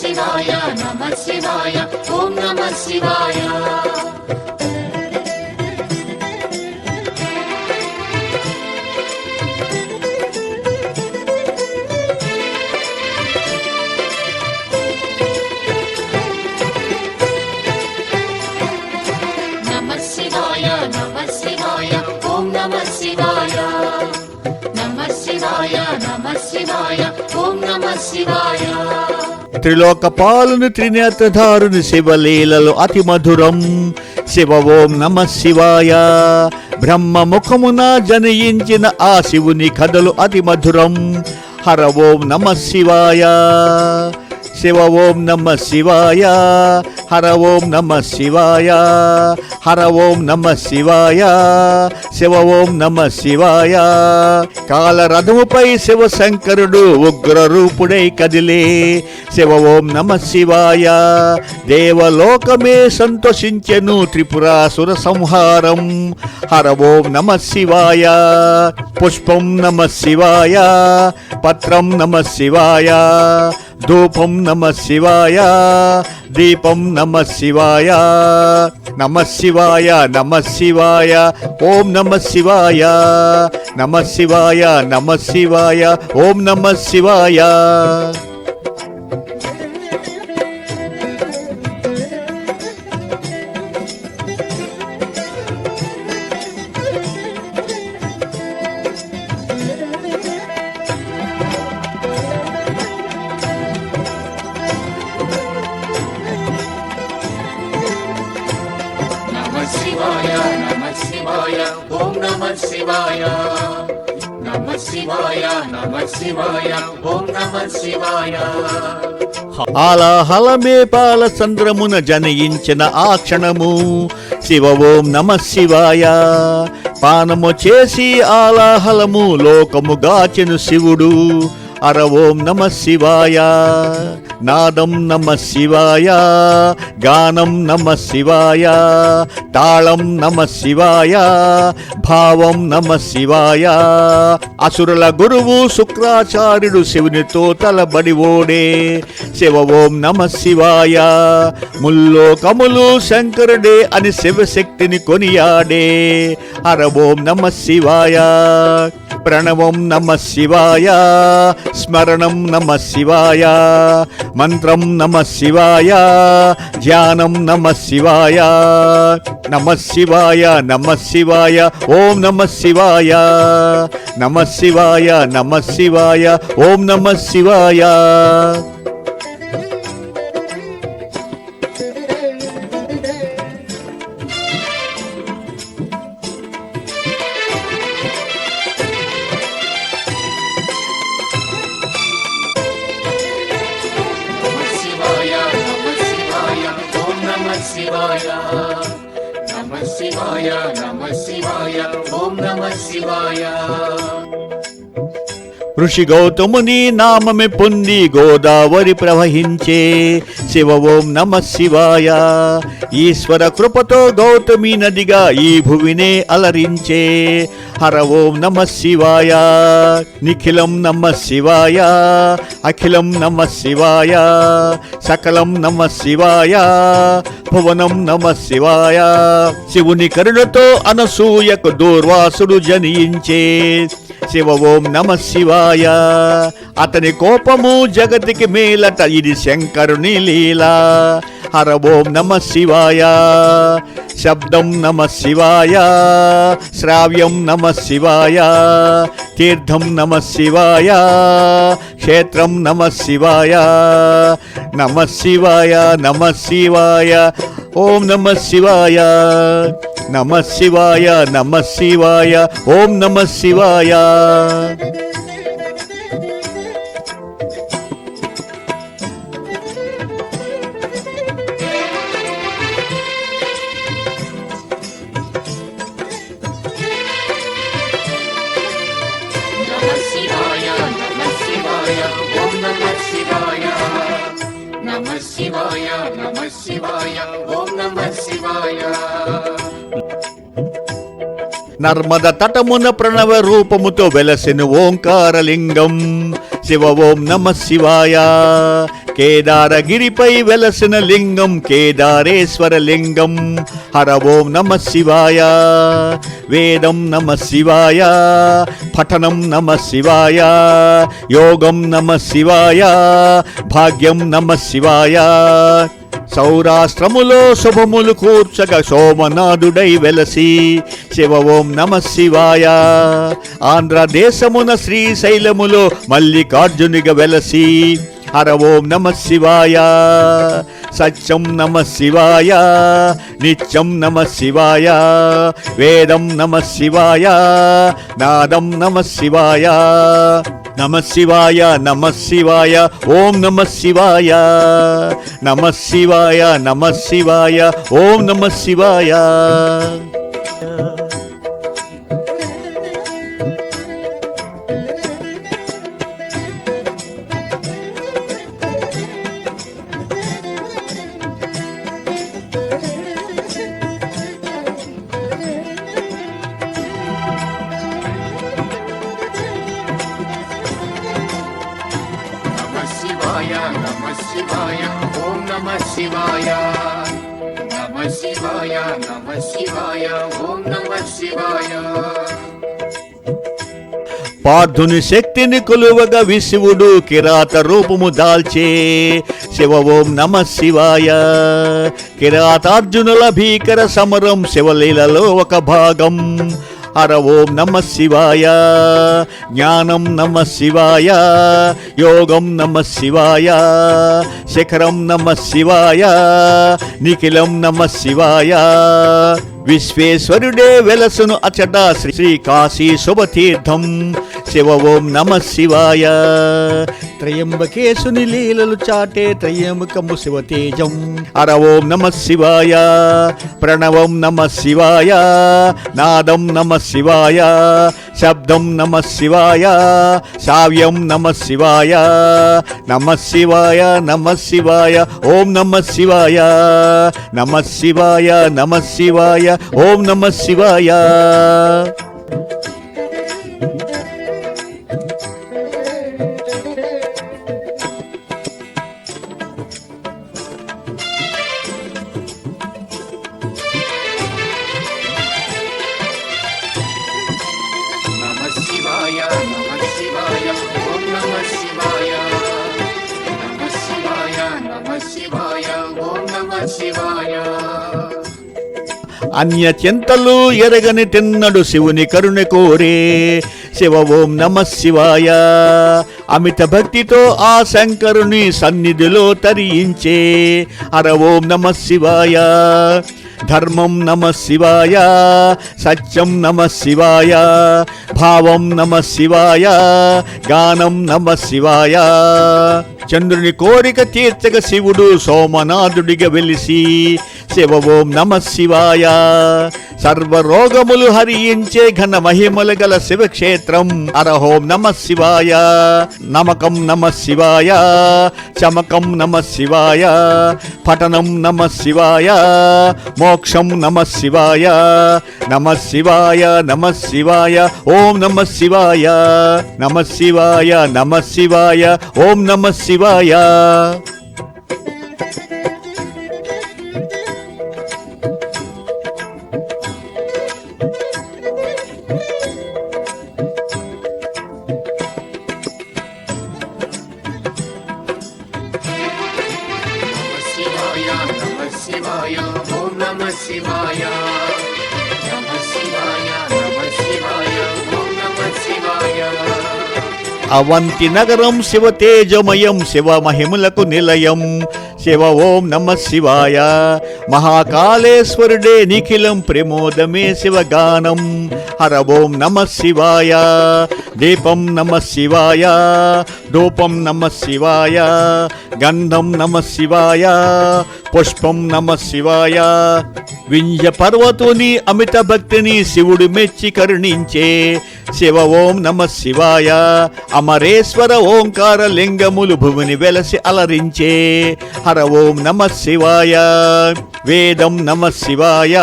శివాయ నమః శివాయ ఓం నమః శివాయ. నమః శివాయ నమః శివాయ ఓం నమః శివాయ. నమః శివాయ నమః శివాయ ఓం నమః శివాయ. త్రిలోకపాలుని త్రినేత్రధారుని శివలీలలు అతి మధురం. శివ ఓం నమః శివాయ. బ్రహ్మ ముఖమున జనయించిన ఆ శివుని కథలు అతి మధురం. హర ఓం నమః శివాయ. శివ ఓం నమః శివాయ. హర ఓం నమః శివాయ. హర ఓం నమః శివాయ. శివ ఓం నమః శివాయ. కాలరథముపై శివశంకరుడు ఉగ్ర రూపుడై కదిలే. శివ ఓం నమః శివాయ. దేవలోకమే సంతోషించెను త్రిపురాసుర సంహారం. హర ఓం నమః శివాయ. పుష్పం నమః శివాయ. పత్రం నమః శివాయ. ధూపం నమః శివాయ. దీపం నమః శివాయ. నమః శివాయ నమః శివాయ ఓం నమః శివాయ. నమః శివాయ నమః శివాయ ఓం నమః శివాయ. శివాయ నమః శివాయ ఓం నమః శివాయ. నమః శివాయ నమః శివాయ ఓం నమః శివాయ. ఆలాహలమే పాల చంద్రమున జనయించిన ఆ క్షణము. శివ ఓం నమః శివాయ. పానము చేసి ఆలాహలము లోకము గాచెను శివుడు. అర ఓం నమః శివాయ. నాదం నమః శివాయ. గానం నమః శివాయ. తాళం నమః శివాయ. భావం నమః శివాయ. అసురుల గురువు శుక్రాచార్యుడు శివునితో తలబడి ఓడే. శివ ఓం నమః శివాయ. ముల్లోకములు శంకరుడే అని శివశక్తిని కొనియాడే. అర ఓం నమః శివాయ. ప్రణవం నమః శివాయ. స్మరణం నమః శివాయ. మంత్రం నమః శివాయ. ధ్యానం నమః శివాయ. నమః శివాయ నమః శివాయ ఓం నమః శివాయ. నమః శివాయ నమః శివాయ ఓం నమః శివాయ. శివాయ నమః శివాయ నమః శివాయ ఓం నమః శివాయ. ఋషి గౌతముని నామమే పొంది గోదావరి ప్రవహించే. శివ ఓం నమః శివాయ. ఈశ్వర కృపతో గౌతమి నదిగా ఈ భువినే అలరించే. హర ఓం నమః శివాయ. నిఖిలం నమః శివాయ. అఖిలం నమః శివాయ. సకలం నమః శివాయ. భువనం నమః శివాయ. శివుని కరుణతో అనసూయకు దూర్వాసుడు జనించే. శివ ఓం నమః శివాయ. అతని కోపము జగతికి మేలట, ఇది శంకరుని లీలా. హర ఓం నమః శివాయ. శబ్దం నమః శివాయ. శ్రావ్యం నమః శివాయ. తీర్థం నమః శివాయ. క్షేత్రం నమః శివాయ. నమః శివాయ నమః శివాయ ఓం నమః శివాయ. నమః శివాయ నమః శివాయ ఓం నమః శివాయ. నమః శివాయ నమః శివాయ ఓం నమః శివాయ. నర్మద తటమున ప్రణవ రూపముతో వెలసెను ఓంకారలింగం. శివ ఓం నమః శివాయ. కేదారగిరిపై వెలసిన లింగం కేదారేశ్వర లింగం. హర ఓం నమ శివాయ. వేదం నమ శివాయ, పఠనం నమ శివాయ, యోగం నమ శివాయ, భాగ్యం నమ శివాయ. సౌరాష్ట్రములో శుభములు కూర్చగ సోమనాథుడై వెలసి శివ ఓం నమ శివాయ. ఆంధ్రదేశమున శ్రీశైలములో మల్లికార్జునిగా వెలసి హర ఓం నమ శివాయ. సత్యం నమ శివాయ, నిత్యం నమ శివాయ, వేదం నమ శివాయ, నాదం నమ శివాయ. నమ శివాయ నమ శివాయ ఓం నమ శివాయ. నమ శివాయ నమ శివాయ ఓం నమ శివాయ. నమ శివాయ ఓం నమ శివాయ. నమ శివాయ నమ శివాయ ఓం నమ శివాయ. పార్థుని శక్తిని కొలువగా విశివుడు కిరాత రూపము దాల్చే శివ ఓం నమ శివాయ. కిరాతార్జునుల భీకర సమరం శివలీలలో ఒక భాగం. హర ఓం నమ శివాయ. జ్ఞానం నమ శివాయ, యోగం నమ శివాయ, శిఖరం నమ శివాయ, నిఖిలం నమ శివాయ. విశ్వేశ్వరుడే వెలసును అచట శ్రీ కాశీ శుభతీర్థం. శివ ఓం నమ శివాయ. త్రయంబకేశుని లీలలు చాటే త్రయంబకము శివతేజం. హర ఓం నమ శివాయ. ప్రణవం నమ శివాయ, నాదం నమ శివాయ, శబ్దం నమ శివాయ, శ్రావ్యం నమ శివాయ. నమ శివాయ నమ శివాయ ఓం నమ శివాయ. నమ శివాయ నమ శివాయ ఓం నమ శివాయ. అన్య చింతలు ఎరగని తిన్నడు శివుని కరుణ కోరే శివ ఓం నమ శివాయ. అమిత భక్తితో ఆ శంకరుని సన్నిధిలో తరించే హర ఓం నమ శివాయ. ధర్మం నమ శివాయ, సత్యం నమ శివాయ, భావం నమ శివాయ, గానం నమ శివాయ. చంద్రుని కోరిక తీర్చక శివుడు సోమనాథుడిగా వెలిసి శివ ఓం నమ శివాయ. సర్వరోగములు హరించే ఘన మహిమలు గల శివక్షేత్రం. హర ఓం నమ శివాయ. నమకం నమ శివాయ, చమకం నమ శివాయ, పఠనం నమ శివాయ, మోక్షం నమ శివాయ. నమ శివాయ నమ శివాయ ఓం నమ శివాయ. నమ శివాయ నమ శివాయ ఓం నమ శివాయ. అవంతి నగరం శివ తేజమయం, శివ మహిములకు నిలయం. శివ ఓం నమ శివాయ. మహాకాళేశ్వరుడే నిఖిలం, ప్రమోదమే శివగానం. హర ఓం నమ శివాయ. దీపం నమ శివాయ, ధూపం నమ శివాయ, గంధం నమ శివాయ, పుష్పం నమ శివాయ. వింధ్య పర్వతుని అమిత భక్తిని శివుడు మెచ్చి కరుణించే శివ ఓం నమ శివాయ. అమరేశ్వర ఓంకార లింగములు భువిని వెలసి అలరించే హర ఓం నమ శివాయ. వేదం నమ శివాయ,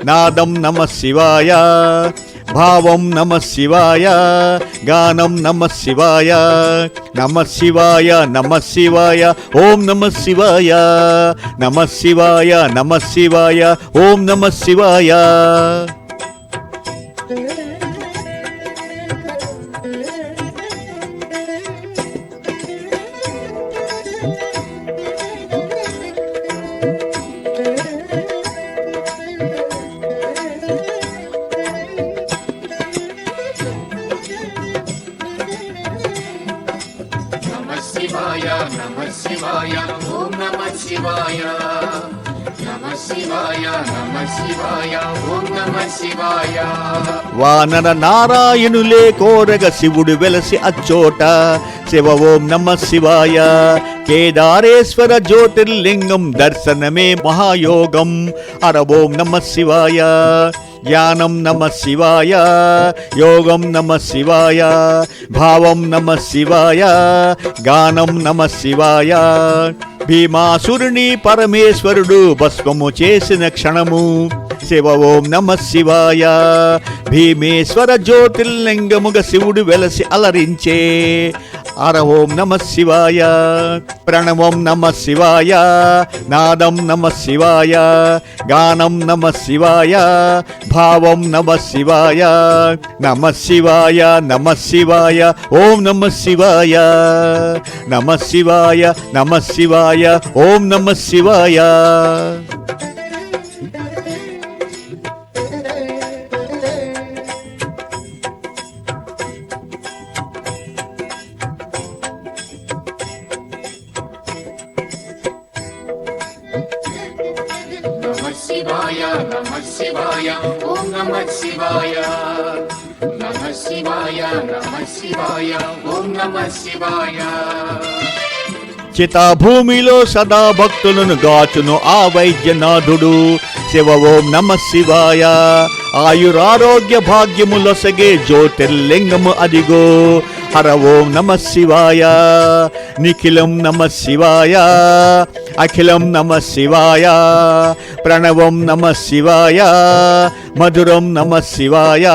నాదం నమ శివాయ, భావం నమః శివాయ గానం నమః శివాయ నమః శివాయ నమః శివాయ ఓం నమః శివాయ నమః శివాయ నమః శివాయ ఓం నమః శివాయ శివాయ నమః శివాయ ఓం నమః శివాయ నమః శివాయ నమః శివాయ ఓం నమః శివాయ వానర నారాయణులే కోరగ శివుడు వెలసి అచ్చోట శివ ఓం నమః శివాయ కేదారేశ్వర జ్యోతిర్లింగం దర్శనమే మహాయోగం అర ఓం నమః శివాయ జ్ఞానం నమః శివాయ యోగం నమః శివాయ భావం నమః శివాయ గానం నమః శివాయ భీమాసురుని పరమేశ్వరుడు భస్మము చేసిన క్షణము శివ ఓం నమః శివాయ భీమేశ్వర జ్యోతిర్లింగముగ శివుడు వెలసి అలరించే అర ఓం నమః శివాయ ప్రణవం నమః శివాయ నాదం నమః శివాయ గానం నమః శివాయ భావం నమః శివాయ నమః శివాయ నమః శివాయ ఓం నమః శివాయ నమః శివాయ నమః శివాయ ఓం నమః శివాయ శివాయ నమః శివాయ ఓం నమః శివాయ నమః శివాయ నమః శివాయ ఓం నమః శివాయ చితాభూమిలో సదా భక్తులను గాచును ఆ వైద్యనాథుడు శివ ఓం నమః శివాయ ఆయురారోగ్య భాగ్యములొసగే జ్యోతిర్లింగము అదిగో హర ఓం నమః శివాయ నిఖిలం నమః శివాయ అఖిలం నమః శివాయ ప్రణవం నమః శివాయ మధురం నమః శివాయ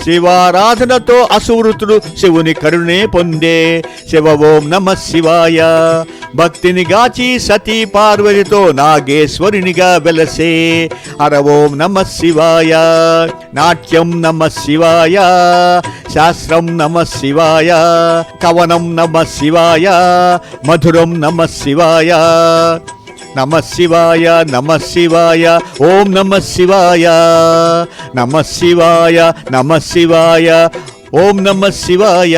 శివారాధనతో అసువృతుడు శివుని కరుణే పొందే శివ ఓం నమః శివాయ భక్తిని గాచి సతీ పార్వతితో నాగేశ్వరునిగా వెలసే హర ఓం నమః శివాయ నాట్యం నమః శివాయ శాస్త్రం నమః శివాయ కవనం నమః శివాయ మధురం నమః శివాయ నమః శివాయ నమః శివాయ ఓం నమః శివాయ నమః శివాయ నమః శివాయ ఓం నమః శివాయ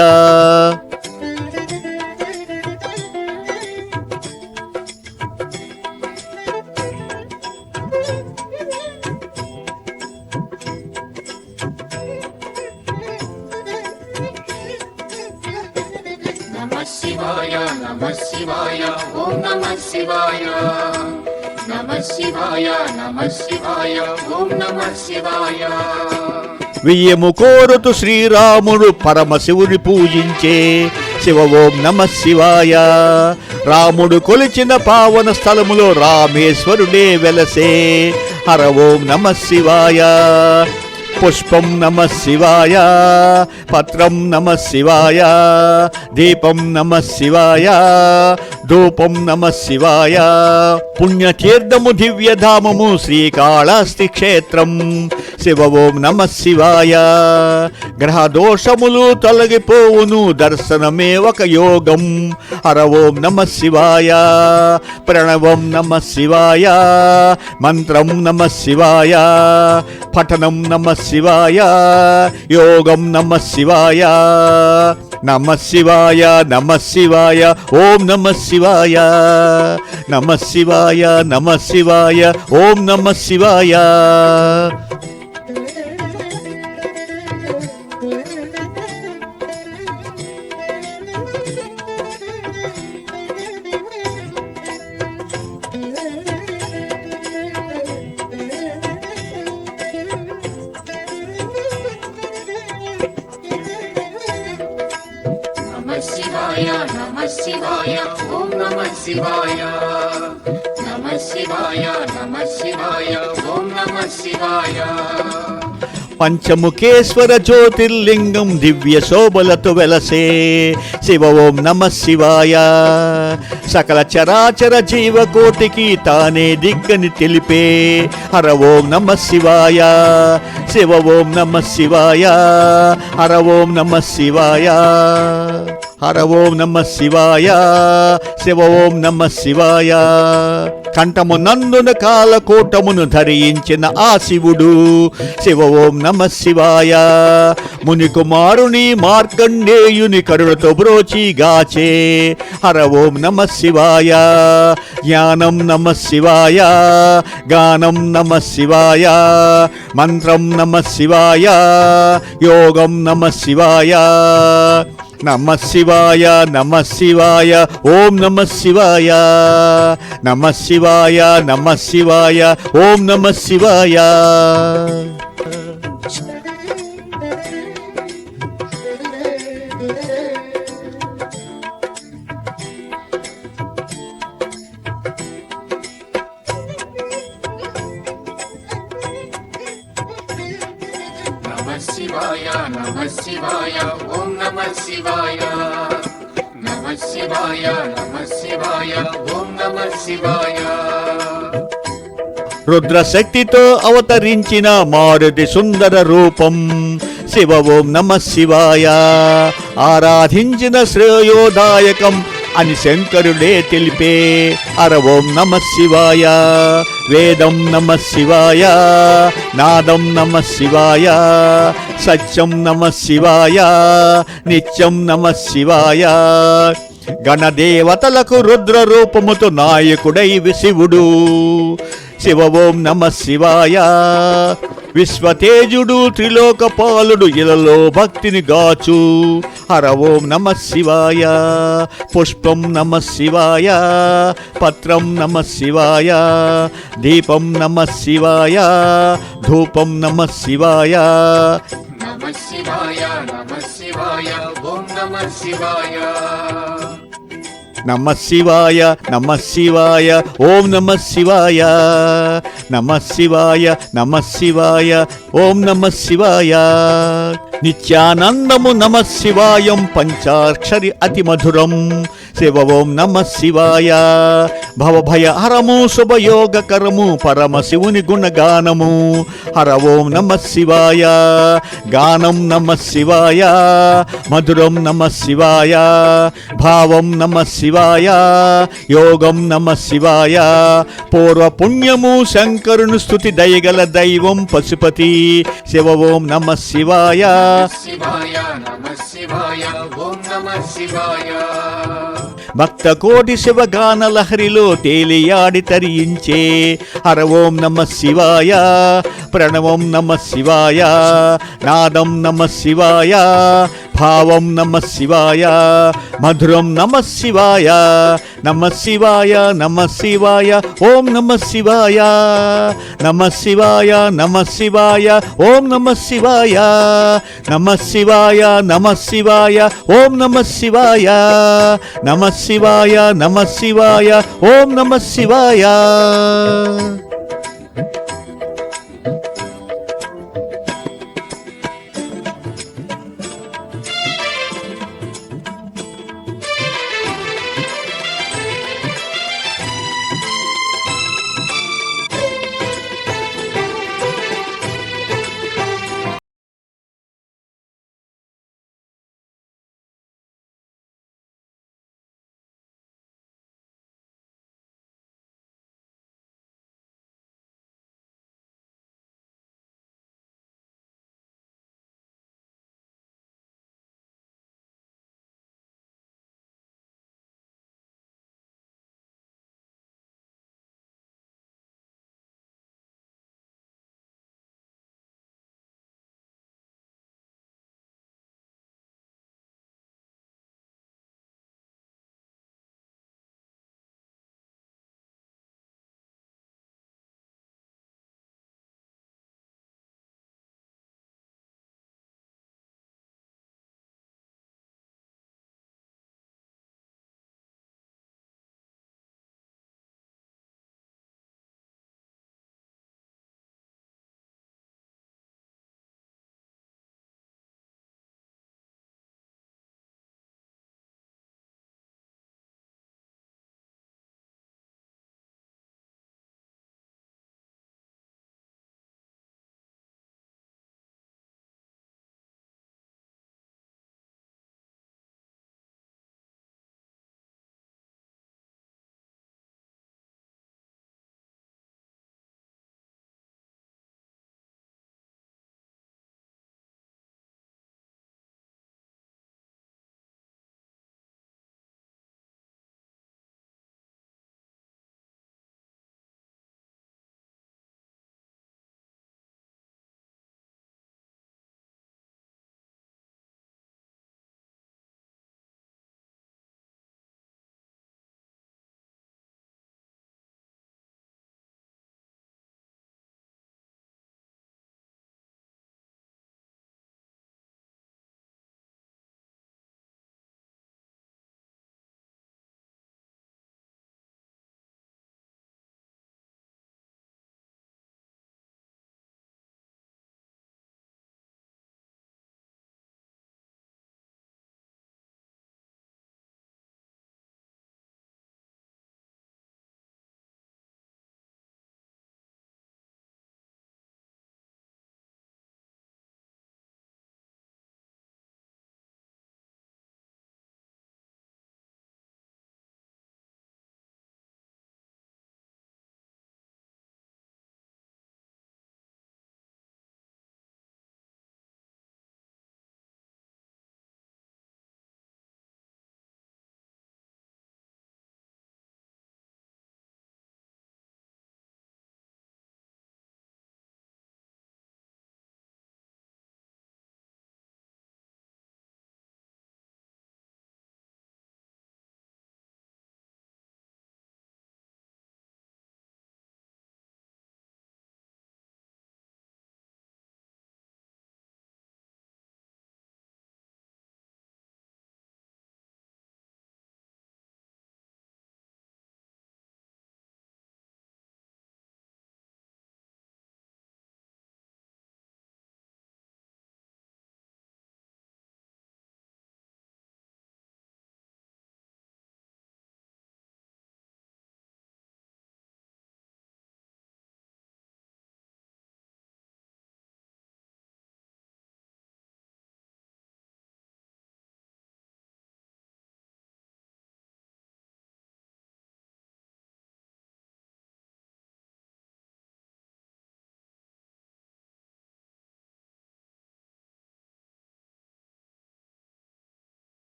నమః శివాయ నమః శివాయ ఓం నమః శివాయ నమః శివాయ నమః శివాయ ఓం నమః శివాయ వియ్యము కోరుతూ శ్రీరాముడు పరమశివుని పూజించే శివ ఓం నమః శివాయ రాముడు కొలిచిన పావన స్థలములో రామేశ్వరుడే వెలసే హర ఓం నమః శివాయ పుష్పం నమః శివాయ పత్రం నమః శివాయ దీపం నమః శివాయ ధూపం నమః శివాయ పుణ్యతీర్థము దివ్యధామము శ్రీకాళహస్తి క్షేత్రం శివ ఓం నమః శివాయ గ్రహ దోషములు తొలగిపోవును దర్శనమే ఒక యోగం హర ఓం నమః శివాయ ప్రణవం నమః శివాయ మంత్రం నమః శివాయ పఠనం నమః శివాయ యోగం నమః శివాయ నమః శివాయ నమః శివాయ ఓం నమః శివాయ నమః శివాయ నమః శివాయ ఓం నమః శివాయ శివాయ నమః శివాయ ఓం నమః శివాయ నమః శివాయ నమః శివాయ ఓం నమః శివాయ పంచముఖేశ్వర జ్యోతిర్లింగం దివ్య శోభలతో వెలసే శివ ఓం నమ శివాయ. సకల చరాచర జీవకోటికి తానే దిగ్గని తెలిపే హర ఓం నమ శివాయ. శివ ఓం నమ శివాయ. హర ఓం నమ శివాయ. హర ఓం నమ శివాయ. శివ ఓం నమ శివాయ. కంఠము నందున కాలకోటమును ధరించిన ఆ శివుడు శివ ఓం నమ శివాయ. ముని కుమారుని మార్కండేయుని కరుణతో బ్రోచి గాచే హర ఓం నమ శివాయ. జ్ఞానం నమ శివాయ. గానం నమ శివాయ. మంత్రం నమ శివాయ. యోగం నమ శివాయ. నమ శివాయ. నమ శివాయ. ఓం నమ శివాయ. నమ శివాయ. నమ శివాయ. ఓం నమ శివాయ. నమ శివాయ నమ శివాయ ఓం నమ శివాయ. నమ శివాయ నమ శివాయ ఓం నమ శివాయ. రుద్రశక్తితో అవతరించిన మారుతి సుందర రూపం శివ ఓం నమ శివాయ. ఆరాధించిన శ్రేయోదాయకం అని శంకరుడే తెలిపే హర ఓం నమ శివాయ. వేదం నమ శివాయ. నాదం నమ శివాయ. సత్యం నమ శివాయ. నిత్యం నమ శివాయ. గణదేవతలకు రుద్ర రూపముతో నాయకుడై శివుడు శివ ఓం నమ శివాయ. విశ్వతేజుడు త్రిలోకపాలుడు ఇలలో భక్తిని గాచు హర ఓం నమ శివాయ. పుష్పం నమ శివాయ. పత్రం నమ శివాయ. దీపం నమ శివాయ. ధూపం నమ శివాయ. నమ శివాయ నమ శివాయ ఓం నమ శివాయ. నమ శివాయ. నమ శివాయ. ఓం నమ శివాయ. నమ శివాయ. నమ శివాయ. ఓం నమ శివాయ. నిత్యానందము నమ శివాయం పంచాక్షరి అతి మధురం శివ ఓం నమ శివాయ. భవభయహరము శుభయోగకరము పరమశివుని గుణగానము హర ఓం నమ శివాయ. గానం నమ శివాయ. మధురం నమ శివాయ. భావం నమ శివాయ. యోగం నమ శివాయ. పూర్వపుణ్యము శంకరుని స్తుతి దయగల దైవం పశుపతి శివ ఓం నమ శివాయ. శివాయ నమ శివాయ ఓం నమ శివాయ. భక్త కోటి శివగాన లహరిలో తేలియాడి తరించే హర ఓం నమ శివాయ. ప్రణవం నమ శివాయ. నాదం నమ శివాయ. భావం నమ శివాయ. మధురం నమ శివాయ. నమ శివాయ. నమ శివాయ. ఓం నమ శివాయ. నమ శివాయ. నమ శివాయ. ఓం నమ శివాయ. నమ శివాయ. నమ శివాయ. ఓం నమ శివాయ. నమ శివాయ. నమ శివాయ. ఓం నమ శివాయ.